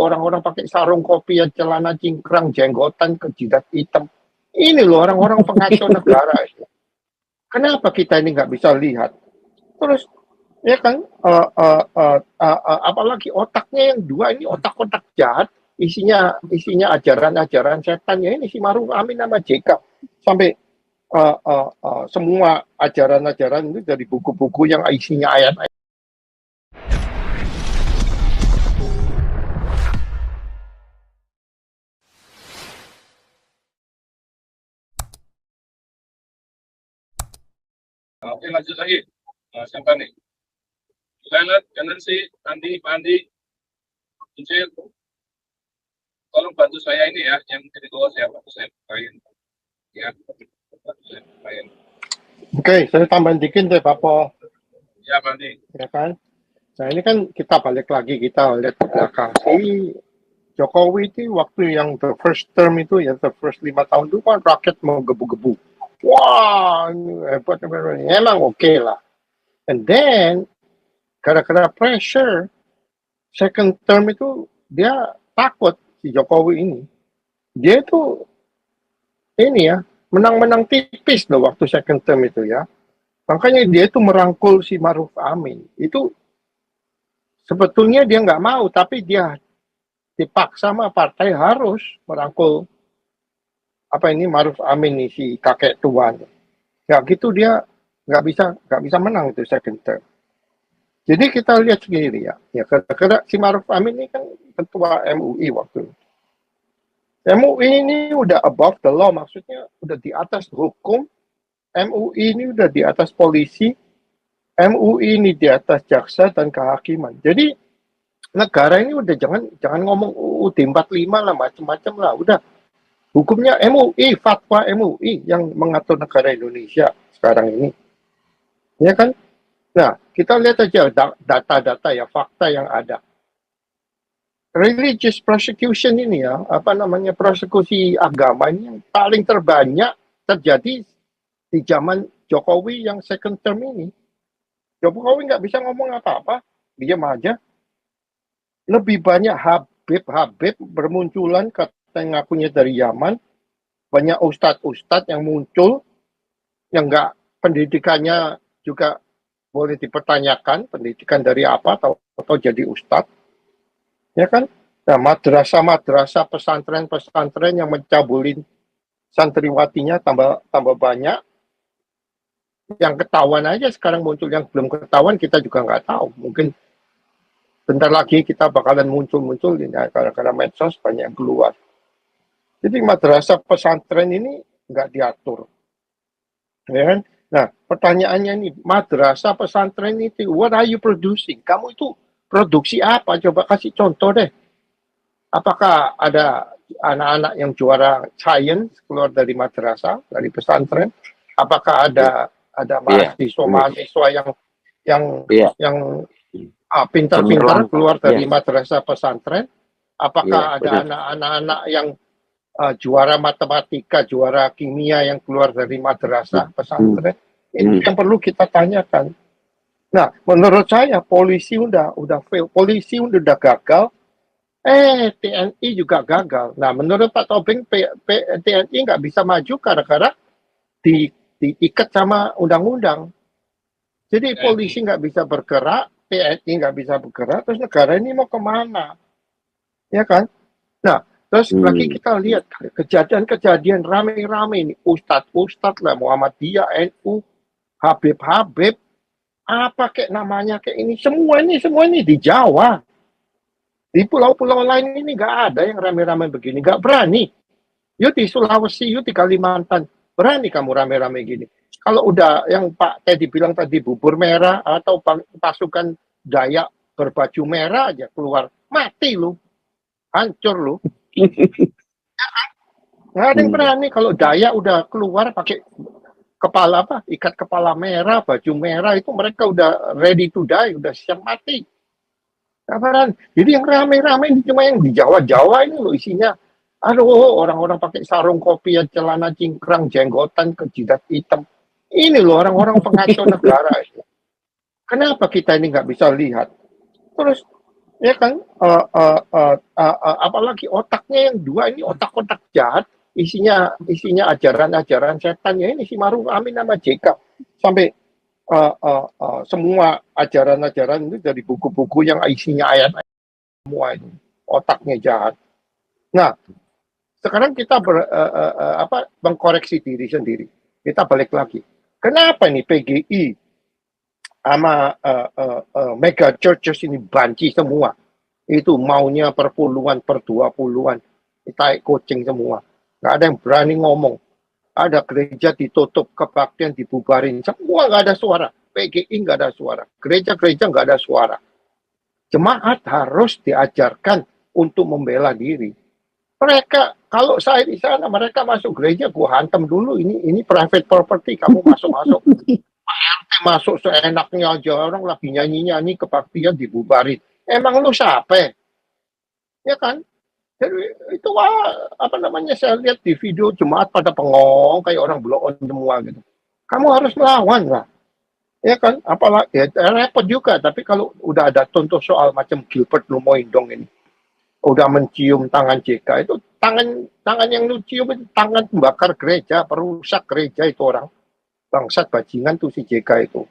orang-orang pakai sarung kopiah, celana cingkrang, jenggotan, ke jidat hitam. Ini loh orang-orang pengacau negara. Kenapa kita ini nggak bisa lihat? Terus ya kan, apalagi otaknya yang dua ini otak-otak jahat, isinya ajaran-ajaran setan ya ini si Maruf Amin sama JK sampai semua ajaran-ajaran itu dari buku-buku yang isinya ayat-ayat. Oke, lanjut lagi. Siapa nih? Leonard, Generasi, Andi, Pandi, Incil. Tolong bantu saya ini ya, yang kedua saya bantu saya bukain. Ya, saya bukain. Oke, saya tambahin dikit deh, Papo. Ya, Pandi. Ya kan? Nah, ini kan kita balik lagi, kita lihat ke belakang. Si Jokowi itu waktu yang the first term itu, ya the first 5 tahun itu kan rakyat mau gebu-gebu. Wah, ini hebat. Emang oke lah. And then, gara-gara pressure, second term itu dia takut si Jokowi ini. Dia itu ini ya, menang-menang tipis loh waktu second term itu ya. Makanya dia itu merangkul si Maruf Amin. Itu sebetulnya dia nggak mau, tapi dia dipaksa sama partai harus merangkul Maruf Amin nih, si kakek tua. Ya gitu dia nggak bisa menang itu second term. Jadi kita lihat sendiri ya karena si Maruf Amin ini kan ketua MUI waktu itu. MUI ini udah above the law, maksudnya udah di atas hukum. MUI ini udah di atas polisi. MUI ini di atas jaksa dan kehakiman. Jadi negara ini udah jangan ngomong UUD 45 lah, macam-macam lah, udah hukumnya MUI, fatwa MUI yang mengatur negara Indonesia sekarang ini. Ya kan? Nah, kita lihat aja data-data ya, fakta yang ada. Religious prosecution ini ya, persekusi agama ini yang paling terbanyak terjadi di zaman Jokowi yang second term ini. Jokowi nggak bisa ngomong apa-apa, diam aja. Lebih banyak Habib bermunculan, katanya ngakunya dari Yaman. Banyak ustadz-ustadz yang muncul, yang nggak, pendidikannya juga boleh dipertanyakan, pendidikan dari apa, atau jadi ustadz. Ya kan? Nah, madrasah-madrasah, pesantren-pesantren yang mencabulin santriwatinya tambah banyak. Yang ketahuan aja sekarang muncul, yang belum ketahuan kita juga nggak tahu. Mungkin bentar lagi kita bakalan muncul ya, karena medsos banyak yang keluar. Jadi madrasah pesantren ini nggak diatur. Ya kan? Nah, pertanyaannya nih, madrasah pesantren itu, what are you producing? Kamu itu produksi apa? Coba kasih contoh deh. Apakah ada anak-anak yang juara science keluar dari madrasah, dari pesantren? Apakah ada mahasiswa yang pintar-pintar keluar dari madrasah pesantren? Apakah ada anak-anak yang juara matematika, juara kimia yang keluar dari madrasah pesantren? Ini yang perlu kita tanyakan. Nah, menurut saya polisi udah fail, polisi udah gagal. TNI juga gagal. Nah, menurut Pak Tobing, TNI nggak bisa maju gara-gara diikat sama undang-undang. Jadi polisi nggak bisa bergerak, TNI nggak bisa bergerak, terus negara ini mau kemana? Ya kan? Nah, terus lagi kita lihat kejadian rame-rame ini, ustadz lah, Muhammadiyah, NU, Habib, apa kayak namanya kayak ini, semua ini di Jawa. Di pulau-pulau lain ini nggak ada yang rame-rame begini, nggak berani. Yuk di Sulawesi, yuk di Kalimantan, berani kamu rame-rame gini. Kalau udah yang Pak Teddy bilang tadi, bubur merah atau pasukan Dayak berbaju merah aja keluar, mati lu, hancur lu. Nggak ada yang berani. Kalau Dayak udah keluar pakai ikat kepala merah, baju merah, itu mereka udah ready to die, udah siap mati. Kabaran. Jadi yang rame-rame ini cuma yang di Jawa-Jawa ini loh isinya. Aduh, orang-orang pakai sarung kopiah, celana cingkrang, jenggotan, ke jidat hitam. Ini loh orang-orang pengacau negara. Kenapa kita ini nggak bisa lihat? Terus Ya kan, apalagi otaknya yang dua ini otak-otak jahat, isinya isinya ajaran-ajaran setan ya ini si Maruf Amin sama JK sampai semua ajaran-ajaran itu dari buku-buku yang isinya ayat semua itu otaknya jahat. Nah, sekarang kita mengkoreksi diri sendiri. Kita balik lagi. Kenapa nih PGI sama mega churches ini banci semua? Itu maunya per puluhan, per 20-an. Kita kucing semua. Nggak ada yang berani ngomong. Ada gereja ditutup, kebaktian dibubarin. Semua nggak ada suara. PGI nggak ada suara. Gereja-gereja nggak ada suara. Jemaat harus diajarkan untuk membela diri. Mereka, kalau saya di sana, mereka masuk gereja, gua hantam dulu. Ini private property, kamu masuk-masuk. Masuk seenaknya aja, orang lagi nyanyi-nyanyi, kebaktian dibubarin. Emang lu siapa? Ya kan? Jadi itu apa namanya saya lihat di video jemaat pada pengong kayak orang blow on semua gitu. Kamu harus melawan lah, ya kan? Apalagi ya, repot juga. Tapi kalau udah ada contoh soal macam Gilbert Lumoindong ini, udah mencium tangan JK itu tangan tangan yang lu cium itu tangan pembakar gereja, perusak gereja itu orang bangsat bajingan tuh si JK itu.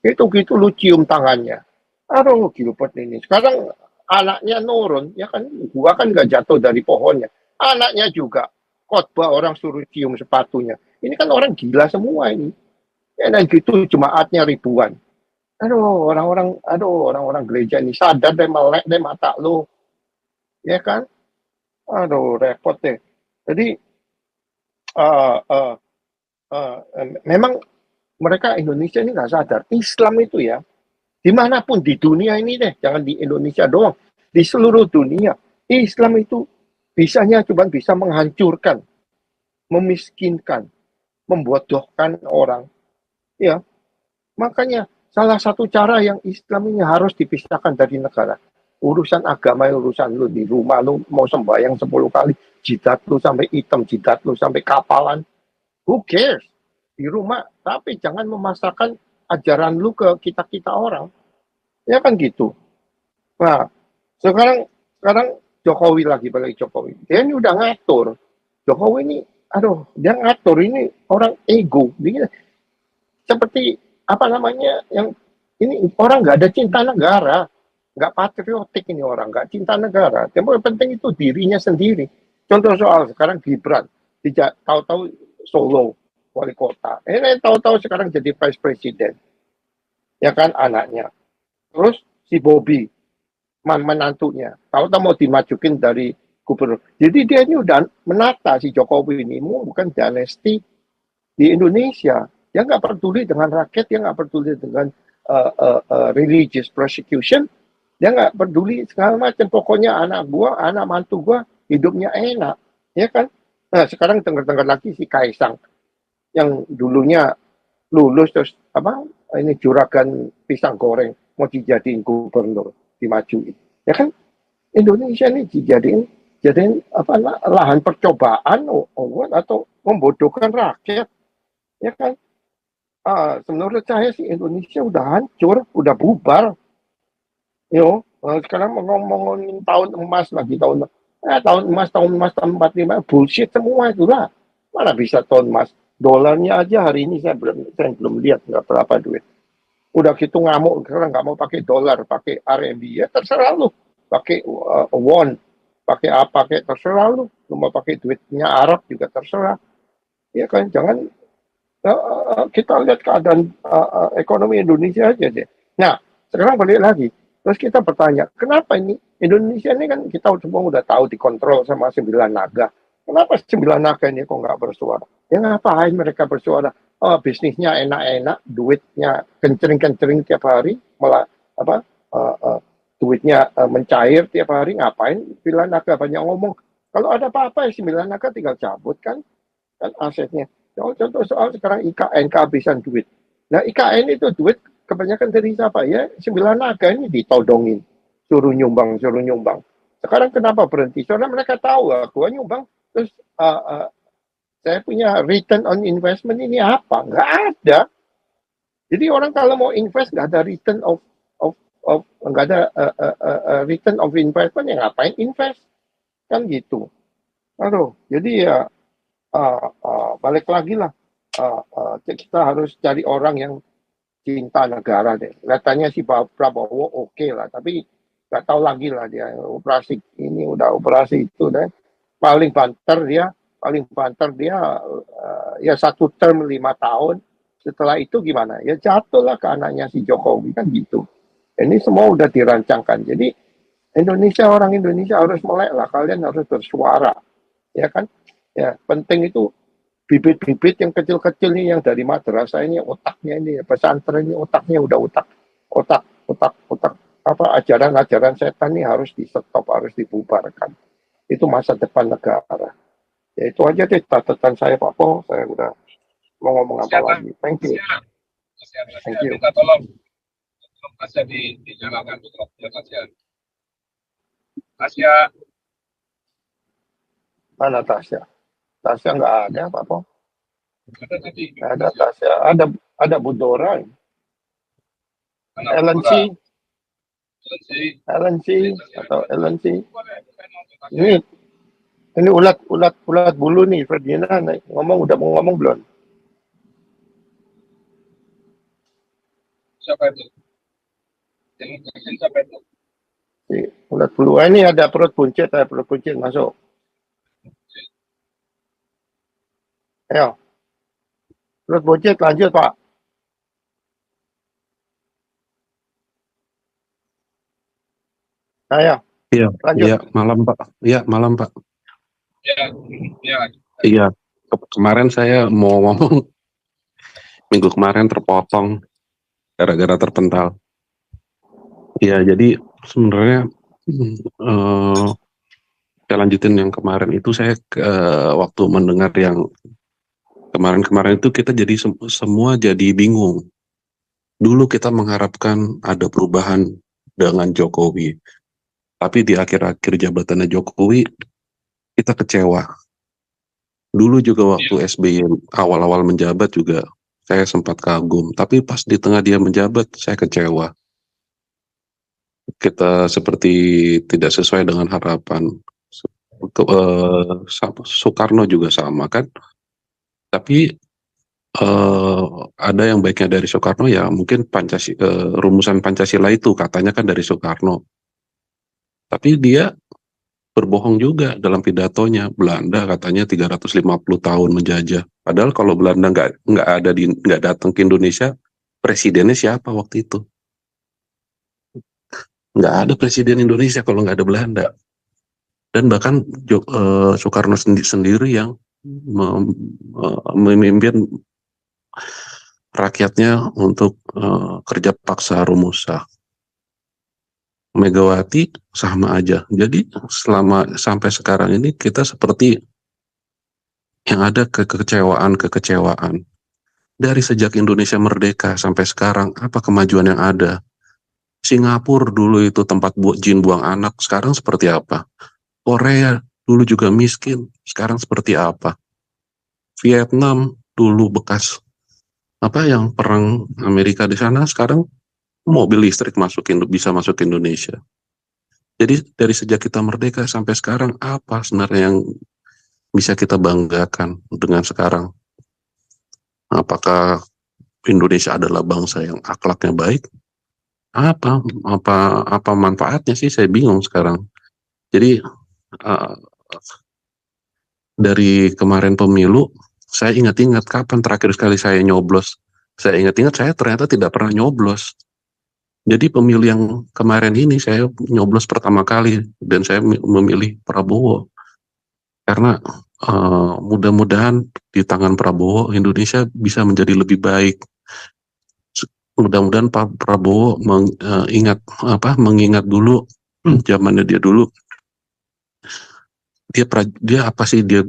Itu gitu lu cium tangannya. Aduh Gilbert ini. Sekarang anaknya nurun, ya kan gua kan nggak jatuh dari pohonnya. Anaknya juga khotbah orang suruh cium sepatunya. Ini kan orang gila semua ini. Ya dan gitu jemaatnya ribuan. Aduh orang-orang gereja ini sadar deh melek deh mata lu, ya kan? Aduh repot deh. Jadi uh, uh, memang mereka Indonesia ini nggak sadar. Islam itu ya dimanapun di dunia ini deh, jangan di Indonesia doang, di seluruh dunia, Islam itu bisanya cuma bisa menghancurkan, memiskinkan, membodohkan orang. Ya, makanya salah satu cara yang Islam ini harus dipisahkan dari negara. Urusan agama, urusan lu di rumah lu mau sembahyang 10 kali, jidat lu sampai hitam, jidat lu sampai kapalan, who cares? Di rumah, tapi jangan memasakkan ajaran lu ke kita-kita orang. Ya kan gitu. Nah, sekarang sekarang Jokowi lagi balik Jokowi. Dia ini udah ngatur. Jokowi ini, aduh, dia ngatur ini orang ego. Dia seperti apa namanya yang ini orang nggak ada cinta negara, nggak patriotik ini orang, nggak cinta negara. Yang penting itu dirinya sendiri. Contoh soal sekarang Gibran, tidak tahu-tahu Solo wali kota. Ini tahu-tahu sekarang jadi vice presiden, ya kan anaknya. Terus si Bobby menantunya. Tahu-tahu mau dimajukin dari gubernur. Jadi dia ini udah menata si Jokowi ini bukan dinasti di Indonesia. Dia nggak peduli dengan rakyat, dia nggak peduli dengan religious persecution, dia nggak peduli segala macam. Pokoknya anak gua, anak mantu gua hidupnya enak, ya kan? Nah sekarang dengar-dengar lagi si Kaisang yang dulunya lulus terus apa ini juragan pisang goreng mau dijadiin gubernur dimajuin, ya kan? Indonesia ini jadiin apa lahan percobaan atau membodohkan rakyat, ya kan? Menurut saya sih Indonesia udah hancur, udah bubar. Yo, sekarang ngomongin tahun emas lagi tahun emas tahun 45 bullshit semua itu lah. Mana bisa tahun emas? Dolarnya aja hari ini saya belum lihat nggak berapa duit. Udah gitu ngamuk sekarang nggak mau pakai dolar, pakai RMB ya terserah lu. Pakai won, pakai apa kayak terserah lu. Lu mau pakai duitnya Arab juga terserah. Ya kan jangan kita lihat keadaan ekonomi Indonesia aja deh. Nah, sekarang balik lagi. Terus kita bertanya, kenapa ini Indonesia ini kan kita semua udah tahu dikontrol sama 9 naga. Kenapa 9 naga ini kok nggak bersuara? Ya ngapain mereka bersuara? Oh, bisnisnya enak-enak, duitnya kencering-kencering tiap hari, malah apa? Duitnya mencair tiap hari, ngapain 9 naga banyak ngomong? Kalau ada apa-apa ya 9 naga tinggal cabut kan asetnya. Contoh soal sekarang IKN kehabisan duit. Nah IKN itu duit kebanyakan dari siapa ya? 9 naga ini ditodongin, suruh nyumbang. Sekarang kenapa berhenti? Soalnya mereka tahu, gua nyumbang, terus saya punya return on investment ini apa? Nggak ada. Jadi orang kalau mau invest nggak ada return of nggak ada return of investment, ya ngapain invest, kan gitu. Aduh, jadi ya balik lagi lah, kita harus cari orang yang cinta negara deh. Katanya si Prabowo oke lah, tapi nggak tahu lagi lah dia operasi ini udah operasi itu deh. Paling banter dia ya 1 term 5 tahun. Setelah itu gimana? Ya jatuhlah ke anaknya si Jokowi, kan gitu. Ini semua udah dirancangkan. Jadi orang Indonesia harus melek lah. Kalian harus bersuara, ya kan? Ya penting itu bibit-bibit yang kecil-kecil nih, yang dari madrasah ini otaknya ini, pesantren ini otaknya udah otak apa ajaran-ajaran setan ini harus di stop, harus dibubarkan. Itu masa depan negara. Ya itu aja deh catatan saya Pak Po. Saya udah mau ngomong apa lagi. Thank you. Thank you. Minta tolong Tasya dijalankan untuk Tasya. Tasya. Mana Tasya? Tasya nggak ada Pak Po. Ada tadi. Ada Tasya. Ada Budora. LNC atau LNC. Ini ulat bulu nih Ferdinand udah mau ngomong belum? Siapa itu? Siapa itu? Si ulat bulu ini ada perut buncit masuk. Ayo. Perut buncit lanjut Pak. Ayo. Iya, lanjut. Iya, malam Pak. Iya, malam Pak. Iya. Iya, kemarin saya mau ngomong, minggu kemarin terpotong gara-gara terpental. Iya, jadi sebenarnya saya lanjutin yang kemarin itu. Saya waktu mendengar yang kemarin itu kita jadi semua jadi bingung. Dulu kita mengharapkan ada perubahan dengan Jokowi, tapi di akhir-akhir jabatannya Jokowi kita kecewa. Dulu juga waktu SBY awal-awal menjabat juga saya sempat kagum, tapi pas di tengah dia menjabat saya kecewa. Kita seperti tidak sesuai dengan harapan. Untuk Soekarno juga sama kan, tapi ada yang baiknya dari Soekarno, ya mungkin rumusan Pancasila itu katanya kan dari Soekarno, tapi dia berbohong juga dalam pidatonya. Belanda katanya 350 tahun menjajah, padahal kalau Belanda nggak datang ke Indonesia, presidennya siapa waktu itu? Nggak ada presiden Indonesia kalau nggak ada Belanda. Dan bahkan Soekarno sendiri yang memimpin rakyatnya untuk kerja paksa rumusa. Megawati sama aja. Jadi sampai sekarang ini kita seperti yang ada kekecewaan. Dari sejak Indonesia merdeka sampai sekarang, apa kemajuan yang ada? Singapura dulu itu tempat jin buang anak, sekarang seperti apa? Korea dulu juga miskin, sekarang seperti apa? Vietnam dulu bekas yang perang Amerika di sana, sekarang mobil listrik bisa masuk ke Indonesia. Jadi dari sejak kita merdeka sampai sekarang, apa sebenarnya yang bisa kita banggakan dengan sekarang? Apakah Indonesia adalah bangsa yang akhlaknya baik? Apa manfaatnya sih? Saya bingung sekarang. Jadi dari kemarin pemilu, saya ingat-ingat kapan terakhir sekali saya nyoblos. Saya ingat-ingat saya ternyata tidak pernah nyoblos. Jadi pemilu yang kemarin ini saya nyoblos pertama kali, dan saya memilih Prabowo. Karena mudah-mudahan di tangan Prabowo Indonesia bisa menjadi lebih baik. Mudah-mudahan Pak Prabowo mengingat dulu zamannya dia dulu. Dia apa sih, dia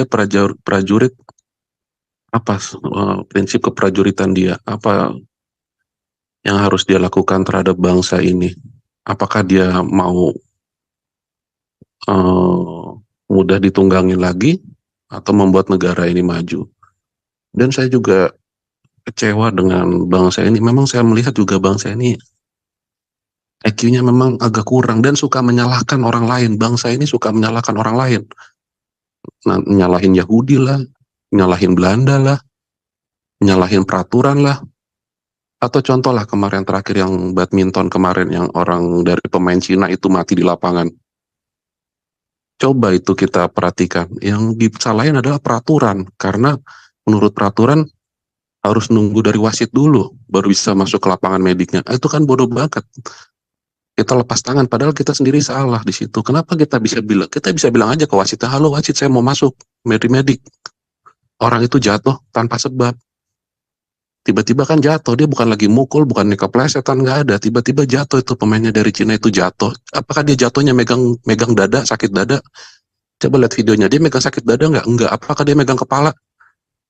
prajurit, apa prinsip keprajuritan dia, apa yang harus dia lakukan terhadap bangsa ini? Apakah dia mau mudah ditunggangi lagi atau membuat negara ini maju? Dan saya juga kecewa dengan bangsa ini. Memang saya melihat juga bangsa ini IQ-nya memang agak kurang dan suka menyalahkan orang lain. Bangsa ini suka menyalahkan orang lain. Nah, nyalahin Yahudi lah, nyalahin Belanda lah, nyalahin peraturan lah. Atau contoh lah kemarin terakhir yang badminton kemarin yang orang dari pemain Cina itu mati di lapangan. Coba itu kita perhatikan. Yang disalahin adalah peraturan. Karena menurut peraturan harus nunggu dari wasit dulu baru bisa masuk ke lapangan mediknya. Itu kan bodoh banget. Kita lepas tangan padahal kita sendiri salah di situ. Kenapa kita bisa bilang? Kita bisa bilang aja ke wasitnya, "Halo wasit, saya mau masuk medik." Orang itu jatuh tanpa sebab. Tiba-tiba kan jatuh, dia bukan lagi mukul, bukan keplesetan, nggak ada. Tiba-tiba jatuh itu pemainnya dari Cina itu jatuh. Apakah dia jatuhnya megang megang dada, sakit dada? Coba lihat videonya, dia megang sakit dada nggak? Enggak. Apakah dia megang kepala?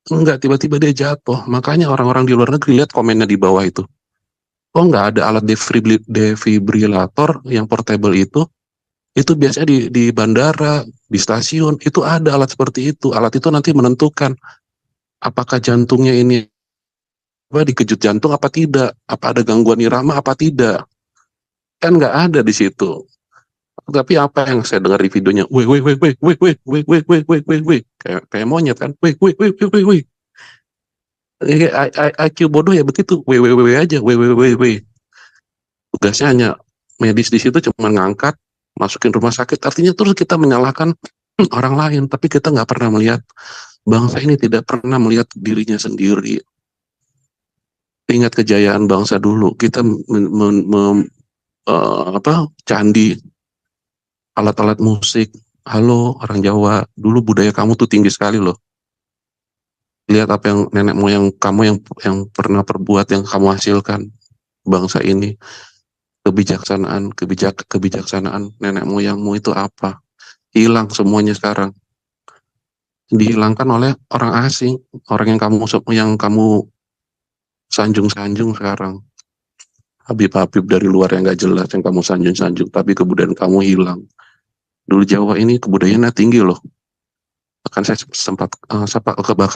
Enggak, tiba-tiba dia jatuh. Makanya orang-orang di luar negeri lihat komennya di bawah itu. Oh nggak ada alat defibrilator yang portable itu biasanya di bandara, di stasiun, itu ada alat seperti itu. Alat itu nanti menentukan apakah jantungnya ini dikejut jantung apa tidak, apa ada gangguan irama apa tidak. Kan nggak ada di situ. Tapi apa yang saya dengar di videonya, weh, weh, weh, weh, weh, weh, weh, weh, weh, weh, weh, weh, kayak monyet kan, weh, weh, weh, weh, weh, weh. IQ bodoh ya begitu, weh, weh, weh aja, weh, weh, weh, weh. Tugasnya hanya medis di situ cuma ngangkat, masukin rumah sakit. Artinya terus kita menyalahkan orang lain, tapi kita nggak pernah melihat bangsa ini tidak pernah melihat dirinya sendiri. Ingat kejayaan bangsa dulu, kita candi, alat-alat musik. Halo orang Jawa, dulu budaya kamu tuh tinggi sekali loh. Lihat apa yang nenek moyang kamu yang pernah perbuat, yang kamu hasilkan bangsa ini. Kebijaksanaan nenek moyangmu itu apa? Hilang semuanya sekarang. Dihilangkan oleh orang asing, orang yang kamu sanjung-sanjung sekarang. Habib-habib dari luar yang gak jelas yang kamu sanjung-sanjung, tapi kebudayaan kamu hilang. Dulu Jawa ini kebudayaannya tinggi loh. Bahkan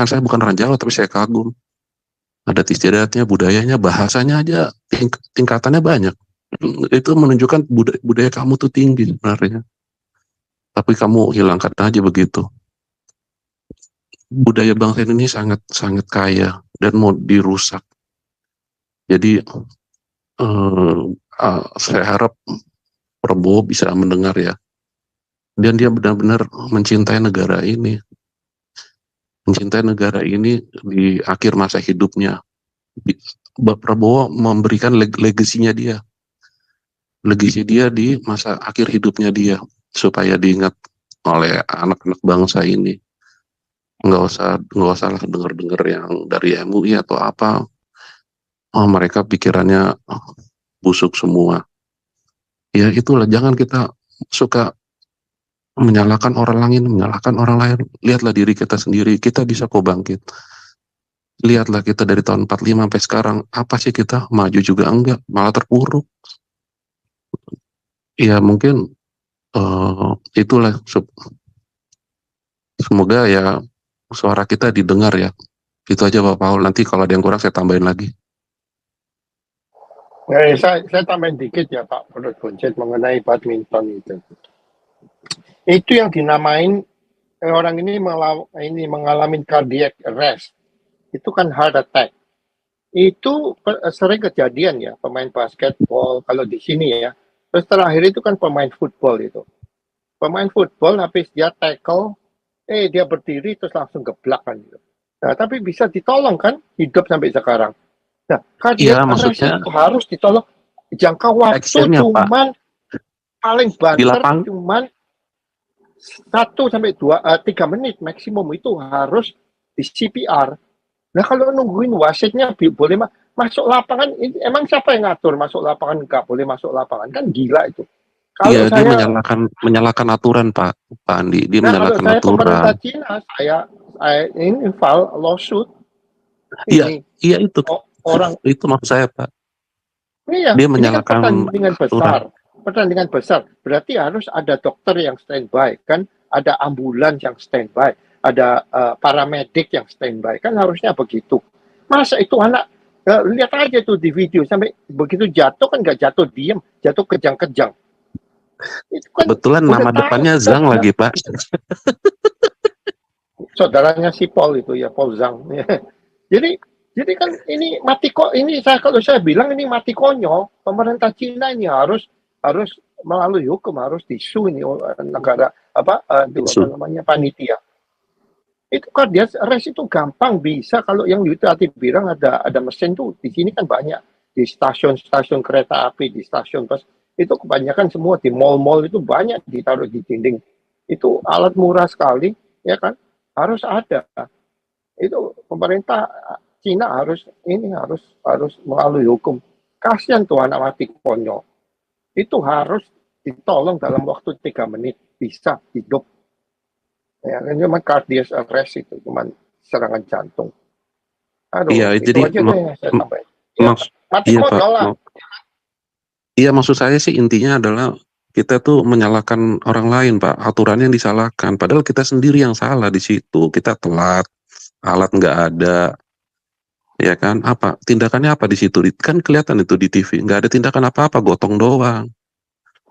saya bukan orang Jawa tapi saya kagum. Adat istiadatnya, budayanya, bahasanya aja tingkatannya banyak. Itu menunjukkan budaya kamu tuh tinggi sebenarnya. Tapi kamu hilangkan aja begitu. Budaya bangsa ini sangat sangat kaya dan mau dirusak. Jadi saya harap Prabowo bisa mendengar ya. Dan dia benar-benar mencintai negara ini. Mencintai negara ini di akhir masa hidupnya. Prabowo memberikan legasinya dia. Legasi dia di masa akhir hidupnya dia. Supaya diingat oleh anak-anak bangsa ini. Nggak usah lah dengar-dengar yang dari MUI atau apa. Oh, mereka pikirannya busuk semua. Ya itulah, jangan kita suka menyalahkan orang lain, lihatlah diri kita sendiri, kita bisa kok bangkit. Lihatlah kita dari tahun 45 sampai sekarang, apa sih kita maju juga enggak, malah terpuruk. Ya mungkin itulah, semoga ya suara kita didengar ya. Itu aja Pak Paul, nanti kalau ada yang kurang saya tambahin lagi. Saya tambahin dikit ya Pak Perut Boncet mengenai badminton itu. Itu yang dinamain orang ini mengalami cardiac arrest. Itu kan heart attack. Itu sering kejadian ya pemain basketball kalau di sini ya. Terus terakhir itu kan pemain football itu. Pemain football habis dia tackle, dia berdiri terus langsung geblak kan gitu. Nah, tapi bisa ditolong kan hidup sampai sekarang. Nah, cardiac arrest itu harus ditolong. Jangka waktu cuman paling banter cuman 1 sampai 3 menit maksimum itu harus di CPR. Nah kalau nungguin wasitnya boleh masuk lapangan, emang siapa yang ngatur masuk lapangan nggak boleh masuk lapangan, kan gila itu. Iya, dia menyalahkan aturan Pak Andi, dia menyalahkan aturan. Kalau saya pemerintah Cina, saya ini file lawsuit. Iya itu orang itu maksud saya Pak. Iya, dia menyalahkan pertandingan besar. Berarti harus ada dokter yang standby, kan? Ada ambulans yang standby, ada paramedik yang standby, kan harusnya begitu. Masa itu anak Nah, lihat aja tuh di video sampai begitu jatuh kan nggak jatuh diem, jatuh kejang-kejang. Itu kan Kebetulan udah nama tahu. depannya Zhang lagi, Pak. Saudaranya si Paul itu ya, Paul Zhang. Jadi jadi kan ini mati kok ini saya kalau saya bilang ini mati konyol. Pemerintah Cina ini harus harus melalui hukum harus disu ini negara apa itu apa Isu. namanya panitia. Itu kan dia res itu gampang bisa kalau yang itu hati bilang ada mesin tuh di sini kan banyak di stasiun-stasiun kereta api di stasiun bus itu kebanyakan semua di mall-mall itu banyak ditaruh di dinding itu alat murah sekali ya kan harus ada itu pemerintah Cina harus ini harus melalui hukum kasihan tuh anak mati konyol itu harus ditolong dalam waktu 3 menit bisa hidup ya kan cuma cardiac arrest itu cuma serangan jantung aduh Iya, itu jadi aja deh yang saya sampaikan ya maks mati iya Pak. konyol lah Iya, maksud saya sih intinya adalah kita tuh menyalahkan orang lain, Pak. Aturannya yang disalahkan. Padahal kita sendiri yang salah di situ. Kita telat, alat nggak ada, ya kan? Apa tindakannya apa di situ? Kan kelihatan itu di TV. Nggak ada tindakan apa-apa, gotong doang,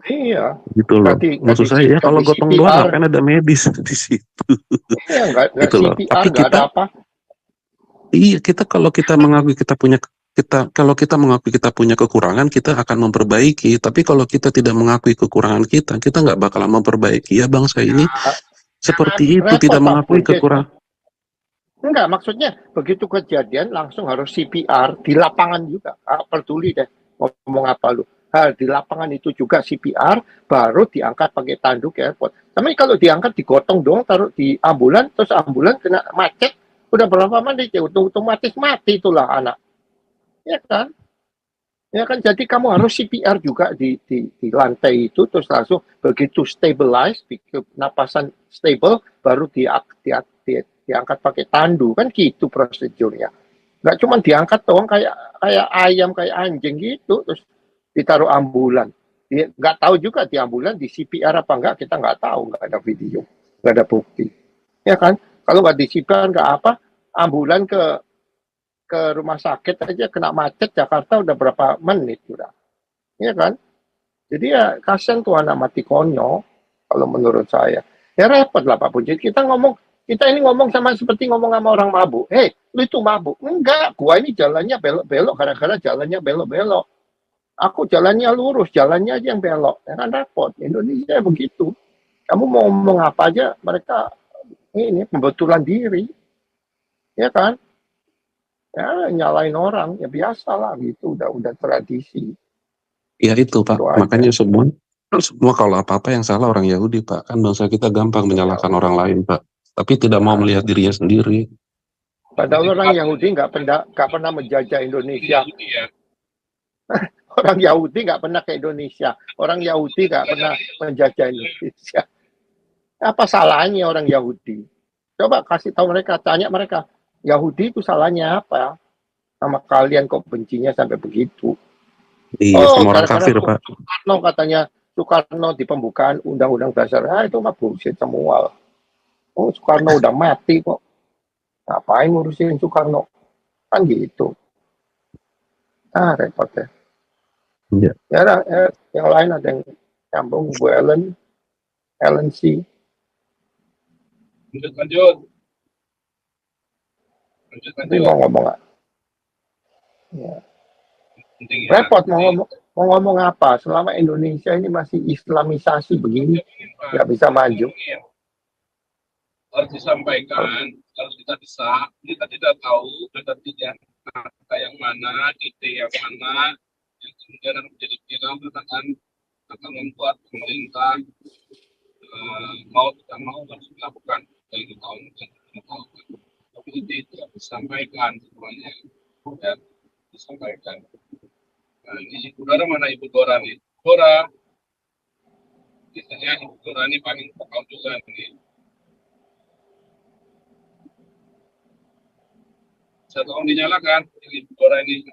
iya gitu loh. nggak Maksud saya ya di kalau gotong doang CPR ngapain ada medis di situ, iya nggak gitu loh. CPR Tapi nggak ada kita, apa iya kita kalau kita mengakui kita punya kalau kita mengakui kita punya kekurangan, kita akan memperbaiki. Tapi kalau kita tidak mengakui kekurangan kita nggak bakalan memperbaiki. Ya bangsa ini jangan seperti itu, repot tidak Pak mengakui Punce kekurangan. enggak maksudnya begitu kejadian langsung harus CPR di lapangan juga peduli deh ngomong apa lu di lapangan itu juga CPR baru diangkat pakai tanduk ke airport tapi kalau diangkat digotong dong taruh di ambulan terus ambulan kena macet udah berapa menit ya otomatis mati itulah anak ya kan ya kan jadi kamu harus CPR juga di lantai itu terus langsung begitu stabilize bikin napasan stable baru diangkat pakai tandu kan gitu prosedurnya nggak cuma diangkat doang kayak kayak ayam kayak anjing gitu terus ditaruh ambulan dia nggak tahu juga di ambulan di CPR apa enggak kita nggak tahu nggak ada video nggak ada bukti ya kan kalau nggak di CPR nggak apa ambulan ke rumah sakit aja kena macet Jakarta udah berapa menit udah ya kan jadi ya kasihan tuh anak mati konyol kalau menurut saya ya repot lah Pak Punjit kita ngomong kita ini ngomong sama seperti ngomong sama orang mabuk hei lu itu mabuk enggak gua ini jalannya belok-belok gara-gara jalannya belok-belok aku jalannya lurus jalannya aja yang belok ya kan repot Indonesia begitu kamu mau ngomong apa aja mereka ini pembetulan diri ya kan ya nyalain orang ya biasa lah gitu udah tradisi Ya itu Pak, itu aja makanya semua kalau apa-apa yang salah orang Yahudi Pak. Kan bangsa kita gampang ya menyalahkan orang lain Pak. Tapi tidak mau nah, melihat dirinya sendiri. padahal orang Yahudi nggak pernah menjajah Indonesia Yahudi ya. orang Yahudi nggak pernah ke Indonesia orang Yahudi nggak pernah menjajah Indonesia apa salahnya orang Yahudi coba kasih tahu mereka tanya mereka Yahudi itu salahnya apa sama kalian kok bencinya sampai begitu Iya, oh sama orang gara-gara kafir Pak. Soekarno katanya Soekarno di pembukaan undang-undang dasar itu mah bullshit semua oh Soekarno udah mati kok ngapain ngurusin Soekarno kan gitu repot ya Iya. ya, yang lain ada yang nyambung Bu Ellen C Lanjut. tapi mau ngomong ya. Penting ya. repot mau ngomong apa selama Indonesia ini masih Islamisasi begini nggak bisa maju Harus disampaikan, harus kita bisa. Kita tidak tahu ketertiban kata yang mana, ide yang mana, yang kemudian harus menjadi viral akan membuat pemerintah mau tidak mau harus dilakukan dari tahun ke tahun. Tapi itu tidak disampaikan semuanya, ya disampaikan. Nah, ini saudara mana Ibu Dora nih? Dora, biasanya Ibu Dora ini paling vokal juga nih. Saya tolong dinyalakan, Ibu Dora ini.